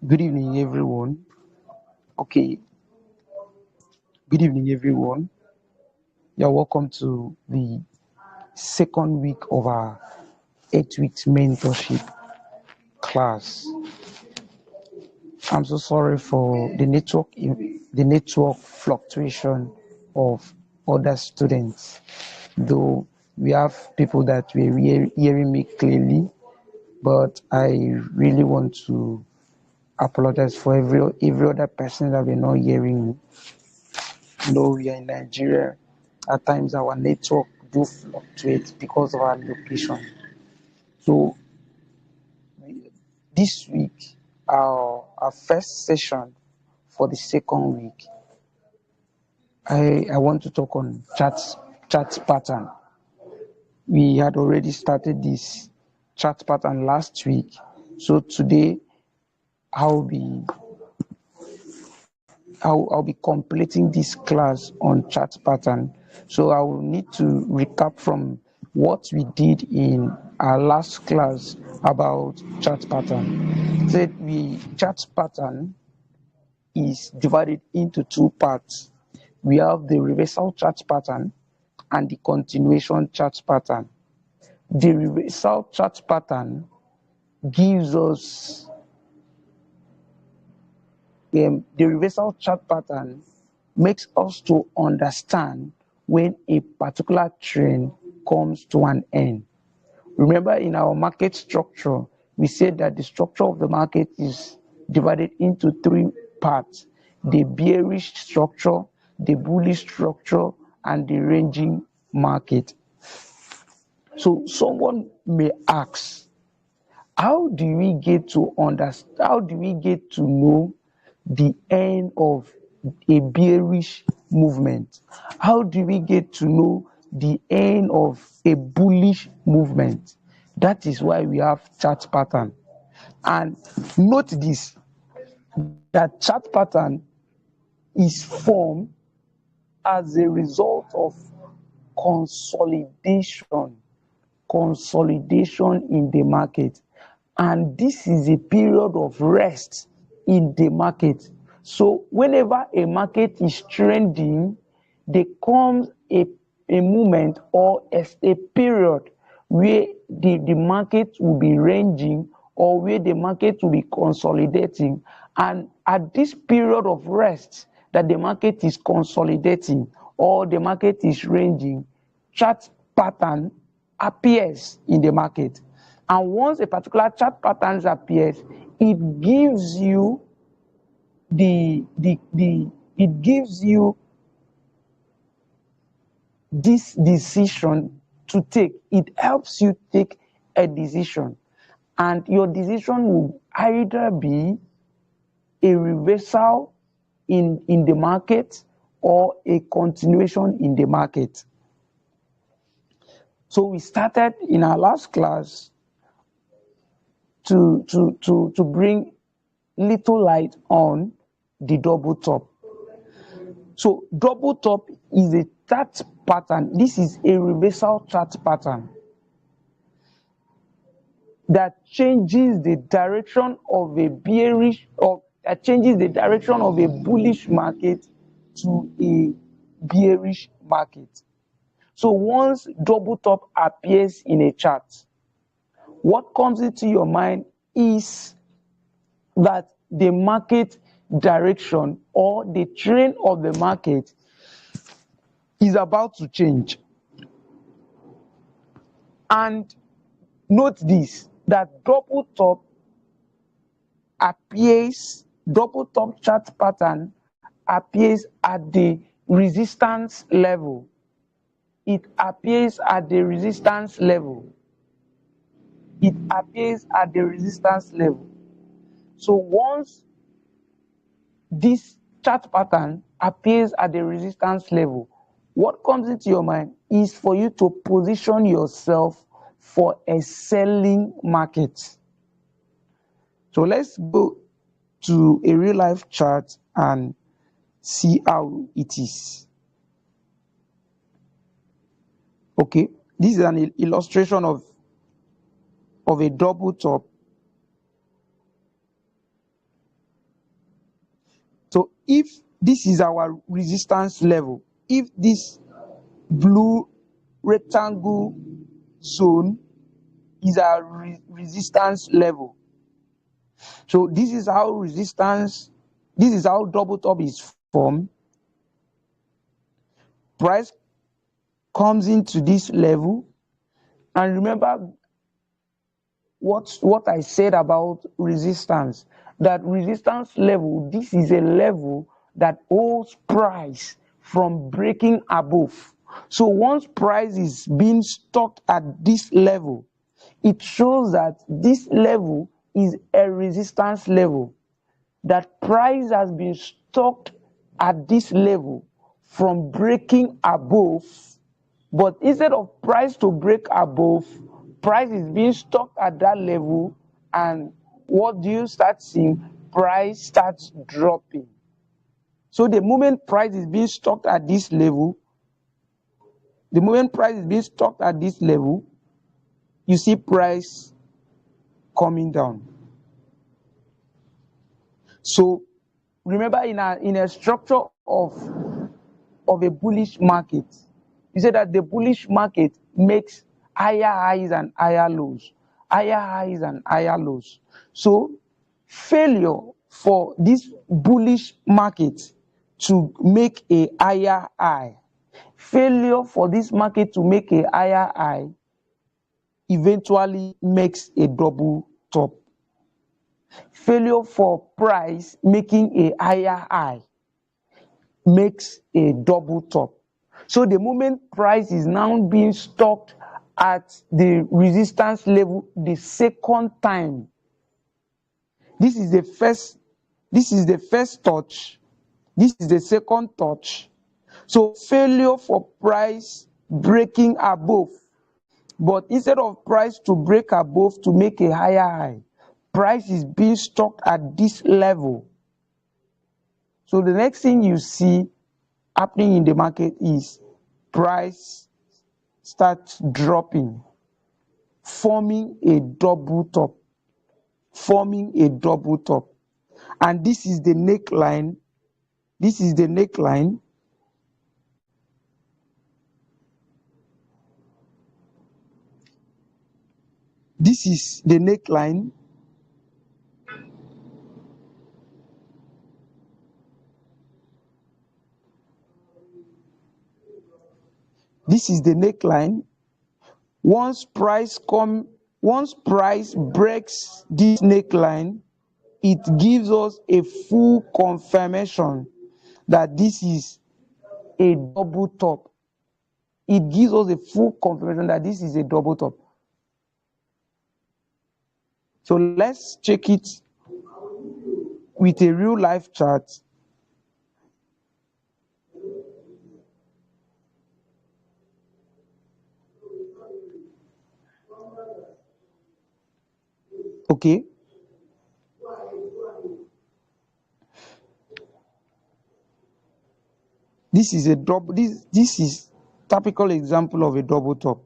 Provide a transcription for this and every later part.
Good evening, everyone. Okay, good evening, everyone. You're welcome to the second week of our 8 weeks mentorship class. I'm so sorry for the network fluctuation of other students. Though we have people that were hearing me clearly, but I really want to apologize for every other person that were not hearing me. We are in Nigeria. At times, our network do fluctuate because of our location. So this week, our first session for the second week, I want to talk on chat pattern. We had already started this chat pattern last week. So today, I'll be I'll be completing this class on chat pattern. So I will need to recap from what we did in our last class about chat pattern. Chat pattern is divided into two parts. We have the reversal chat pattern and the continuation chat pattern. The reversal chat pattern gives us the reversal chart pattern makes us to understand when a particular trend comes to an end. Remember, in our market structure, we said that the structure of the market is divided into three parts: the bearish structure, the bullish structure, and the ranging market. So someone may ask, how do we get to understand, how do we get to know the end of a bearish movement? How do we get to know the end of a bullish movement? That is why we have chart pattern. And note this, that chart pattern is formed as a result of consolidation in the market. And this is a period of rest in the market. So whenever a market is trending, there comes a moment or a period where the market will be ranging, or where the market will be consolidating. And at this period of rest that the market is consolidating or the market is ranging, chart pattern appears in the market. And once a particular chart pattern appears, it gives you this decision to take. It helps you take a decision, and your decision will either be a reversal in the market or a continuation in the market. So we started in our last class to bring little light on the double top. So double top is a chart pattern. This is a reversal chart pattern that changes the direction of a bearish, or that changes the direction of a bullish market to a bearish market. So once double top appears in a chart, what comes into your mind is that the market direction or the trend of the market is about to change. And note this, that double top chart pattern appears at the resistance level. It appears at the resistance level. It appears at the resistance level. So once this chart pattern appears at the resistance level, what comes into your mind is for you to position yourself for a selling market. So let's go to a real life chart and see how it is. Okay, this is an illustration of a double top. So if this is our resistance level, if this blue rectangle zone is our resistance level, so this is how double top is formed. Price comes into this level, and remember what I said about resistance, that resistance level, this is a level that holds price from breaking above. So once price is being stuck at this level, it shows that this level is a resistance level, that price has been stuck at this level from breaking above. But instead of price to break above, price is being stuck at that level, and what do you start seeing? Price starts dropping. So the moment price is being stuck at this level, you see price coming down. So remember, in a structure of a bullish market, you say that the bullish market makes higher highs and higher lows, higher highs and higher lows. So failure for this bullish market to make a higher high, failure for this market to make a higher high eventually makes a double top. Failure for price making a higher high makes a double top. So the moment price is now being stuck at the resistance level the second time, this is the first touch, this is the second touch. So failure for price breaking above, but instead of price to break above to make a higher high, price is being stuck at this level. So the next thing you see happening in the market is price starts dropping, forming a double top, and this is the neckline. This is the neckline. This is the neckline. This is the neckline. Once price breaks this neckline, it gives us a full confirmation that this is a double top. It gives us a full confirmation that this is a double top. So let's check it with a real life chart. Okay. This is a double. This is typical example of a double top.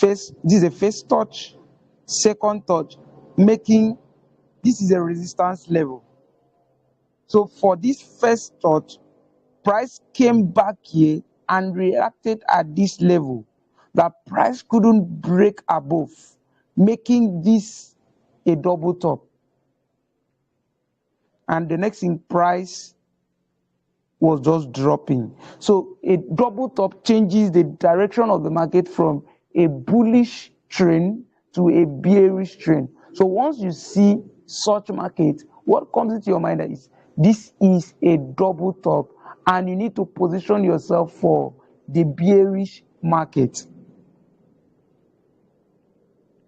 This is a first touch, second touch, making this is a resistance level. So for this first touch, price came back here and reacted at this level. That price couldn't break above, making this a double top. And the next thing, price was just dropping. So a double top changes the direction of the market from a bullish trend to a bearish trend. So once you see such market, what comes into your mind is this is a double top, and you need to position yourself for the bearish market.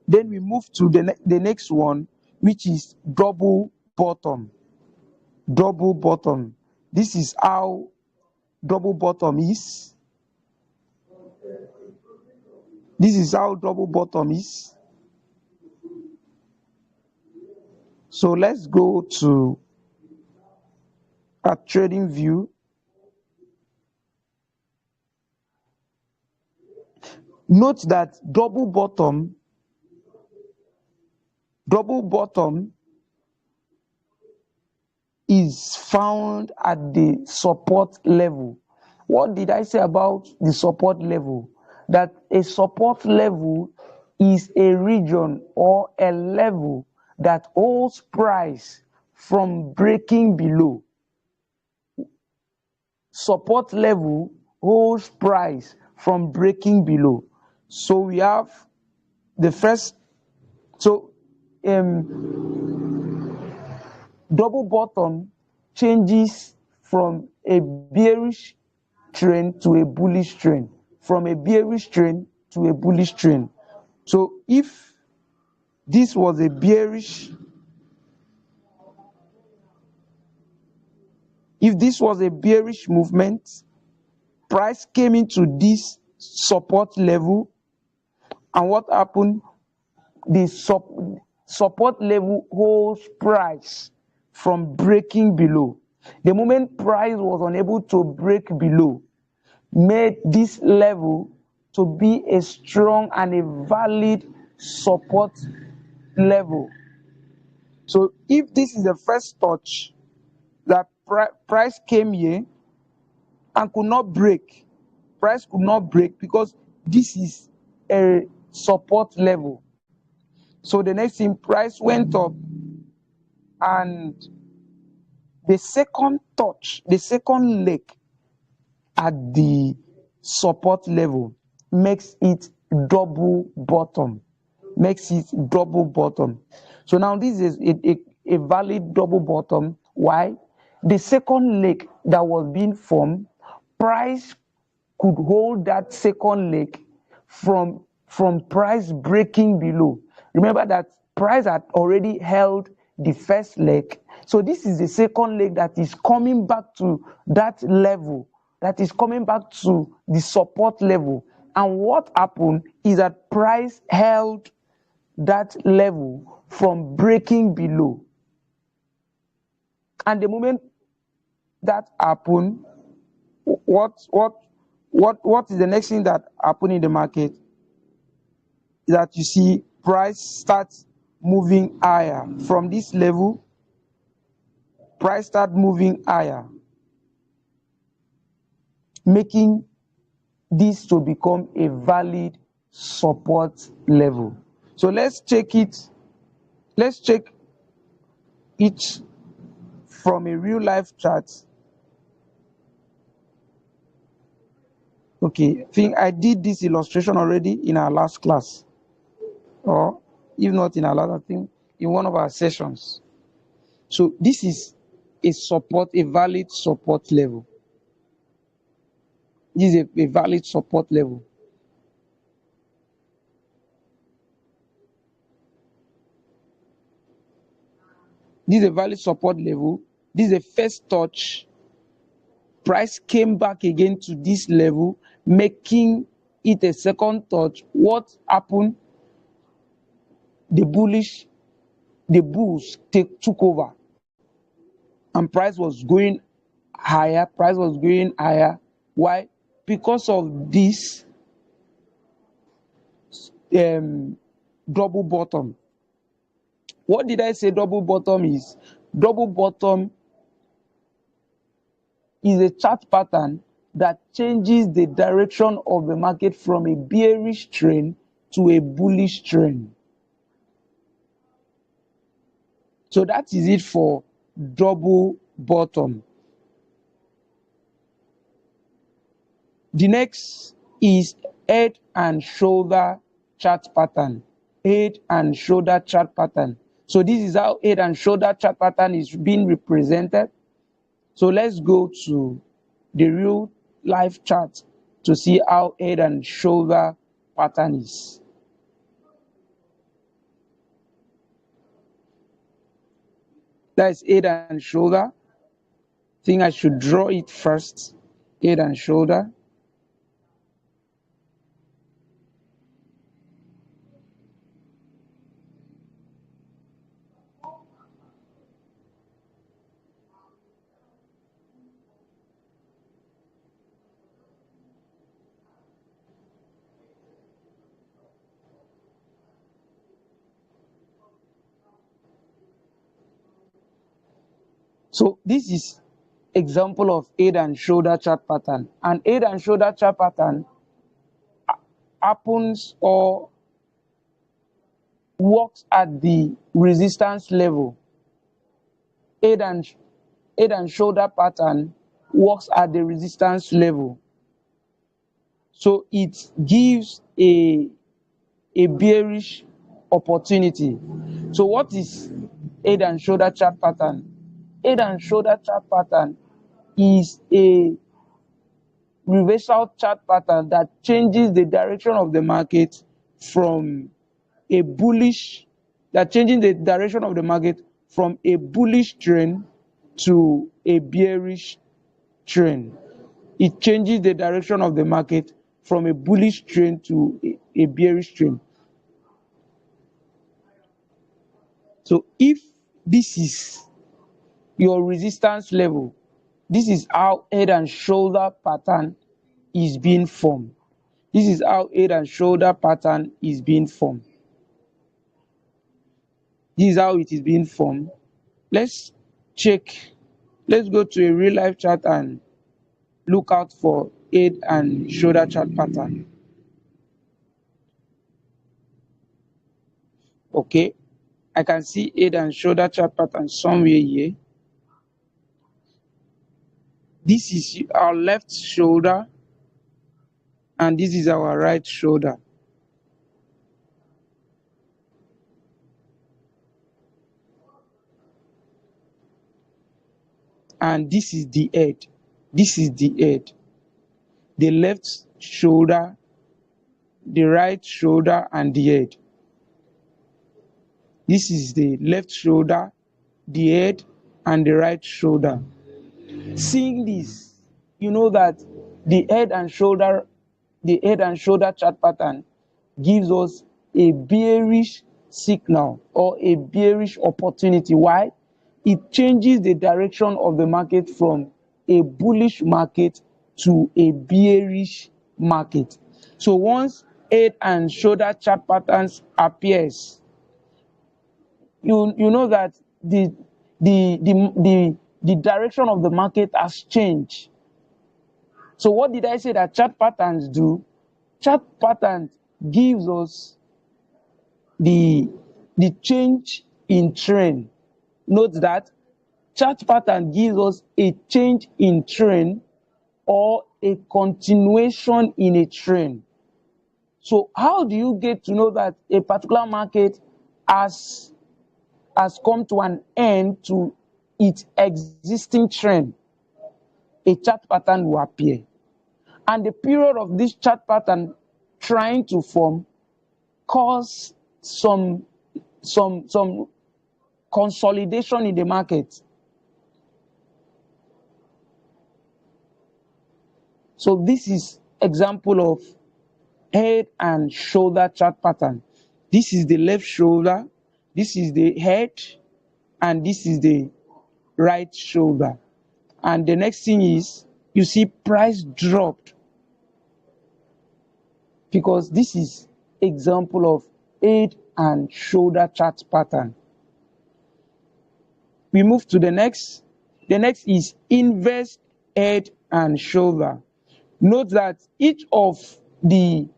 Then we move to the next one, which is double bottom. Double bottom. This is how double bottom is. This is how double bottom is. So let's go to a trading view. Note that double bottom is found at the support level. What did I say about the support level? That a support level is a region or a level that holds price from breaking below. Support level holds price from breaking below. So we have the first, so double bottom changes from a bearish trend to a bullish trend, from a bearish trend to a bullish trend. So if this was a bearish, movement, price came into this support level, and what happened? The support level holds price from breaking below. The moment price was unable to break below, made this level to be a strong and a valid support level. So if this is the first touch that price came here and could not break, price could not break because this is a support level. So the next thing, price went up, and the second touch, the second leg at the support level makes it double bottom, So now this is a valid double bottom. Why? The second leg that was being formed, price could hold that second leg from price breaking below. Remember that price had already held the first leg. So this is the second leg that is coming back to that level, that is coming back to the support level. And what happened is that price held that level from breaking below. And the moment that happened, what is the next thing that happened in the market? That you see price starts moving higher from this level. Price start moving higher, making this to become a valid support level. So let's check it from a real life chart. Okay, I think I did this illustration already in our last class, or if not in our last, I think in one of our sessions. So this is a valid support level. This is a valid support level. This is a valid support level. This is the first touch. Price came back again to this level, making it a second touch. What happened? The bulls took over, and price was going higher. Why? Because of this double bottom. What did I say double bottom is? Double bottom is a chart pattern that changes the direction of the market from a bearish trend to a bullish trend. So that is it for double bottom. The next is head and shoulder chart pattern. Head and shoulder chart pattern. So this is how head and shoulder chart pattern is being represented. So let's go to the real life chart to see how head and shoulder pattern is. That's head and shoulder. I think I should draw it first. Head and shoulder. So this is example of head and shoulder chart pattern. And head and shoulder chart pattern happens or works at the resistance level. Head and shoulder pattern works at the resistance level. So it gives a bearish opportunity. So what is head and shoulder chart pattern? Head and shoulder chart pattern is a reversal chart pattern that changes the direction of the market from a bullish, changing the direction of the market from a bullish trend to a bearish trend. It changes the direction of the market from a bullish trend to a bearish trend. So if this is your resistance level, this is how head and shoulder pattern is being formed. This is how head and shoulder pattern is being formed. This is how it is being formed. Let's check. Let's go to a real life chart and look out for head and shoulder chart pattern. Okay, I can see head and shoulder chart pattern somewhere here. This is our left shoulder and this is our right shoulder. And this is the head. This is the head. The left shoulder, the right shoulder, and the head. This is the left shoulder, the head, and the right shoulder. Seeing this, you know that the head and shoulder chart pattern gives us a bearish signal or a bearish opportunity. Why? It changes the direction of the market from a bullish market to a bearish market. So once head and shoulder chart patterns appears, you know that the direction of the market has changed. So what did I say that chart patterns do? Chart patterns gives us the change in trend. Note that chart pattern gives us a change in trend or a continuation in a trend. So how do you get to know that a particular market has come to an end to its existing trend? A chart pattern will appear. And the period of this chart pattern trying to form cause some consolidation in the market. So this is example of head and shoulder chart pattern. This is the left shoulder, this is the head, and this is the right shoulder. And the next thing is, you see price dropped, because this is example of head and shoulder chart pattern. We move to the next. The next is inverse head and shoulder. Note that each of the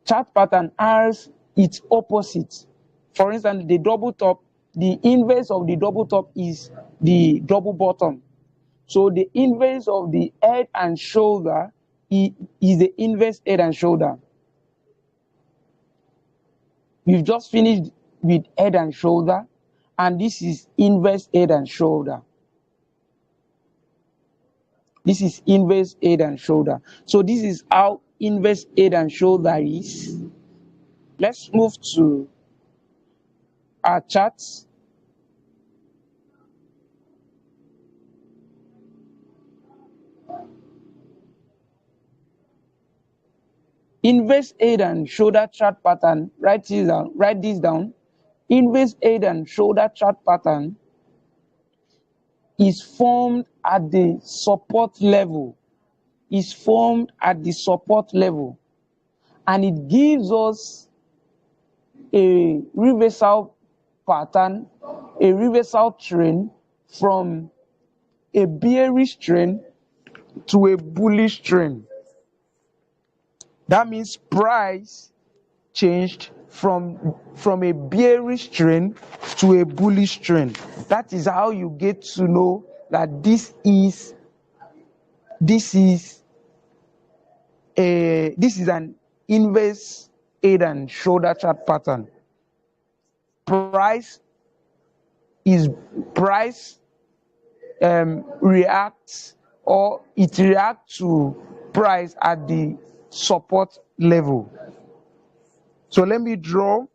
chart pattern has its opposite. For instance, the double top, the inverse of the double top is the double bottom. So the inverse of the head and shoulder is the inverse head and shoulder. We've just finished with head and shoulder, and this is inverse head and shoulder. This is inverse head and shoulder. So this is how inverse head and shoulder is. Let's move to our charts. Inverse head and shoulder chart pattern, write this down. Inverse head and shoulder chart pattern is formed at the support level. Is formed at the support level, and it gives us a reversal pattern, a reversal trend from a bearish trend to a bullish trend. That means price changed from a bearish trend to a bullish trend. That is how you get to know that this is an inverse head and shoulder chart pattern. Price reacts, or it reacts to price at the support level. So let me draw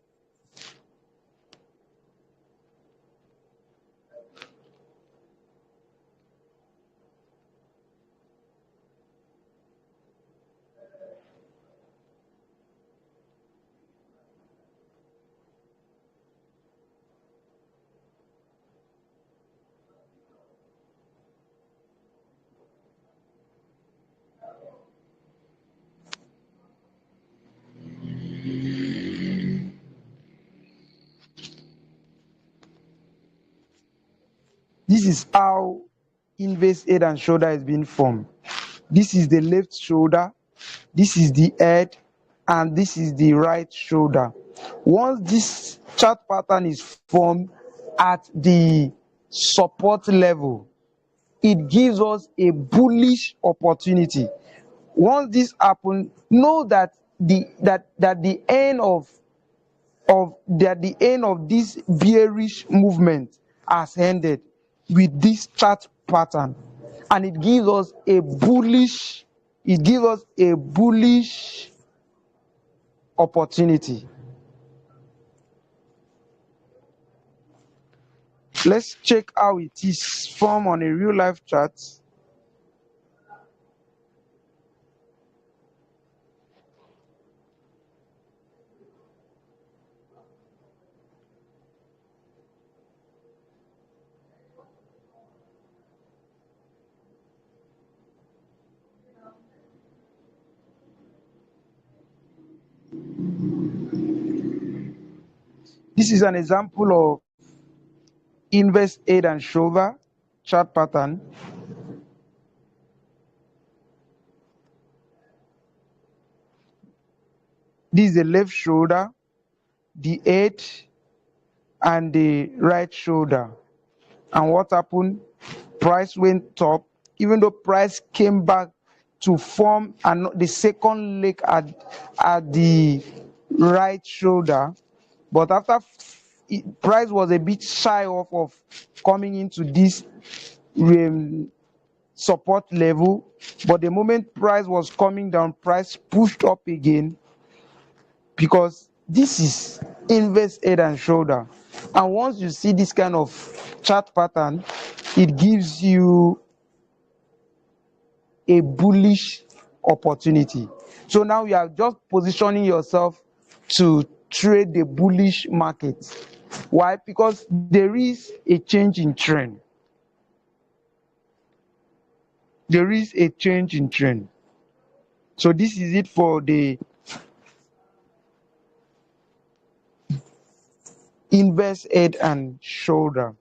this is how inverse head and shoulder is being formed. This is the left shoulder, this is the head, and this is the right shoulder. Once this chart pattern is formed at the support level, it gives us a bullish opportunity. Once this happens, know that the end of this bearish movement has ended with this chart pattern, and it gives us a bullish opportunity. Let's check how it is formed on a real life chart. This is an example of inverse head and shoulder chart pattern. This is the left shoulder, the head, and the right shoulder. And what happened? Price went up, even though price came back to form the second leg at the right shoulder. But after price was a bit shy of coming into this support level, but the moment price was coming down, price pushed up again, because this is inverse head and shoulder. And once you see this kind of chart pattern, it gives you a bullish opportunity. So now you are just positioning yourself to trade the bullish market. Why? Because there is a change in trend. There is a change in trend. So this is it for the inverse head and shoulder.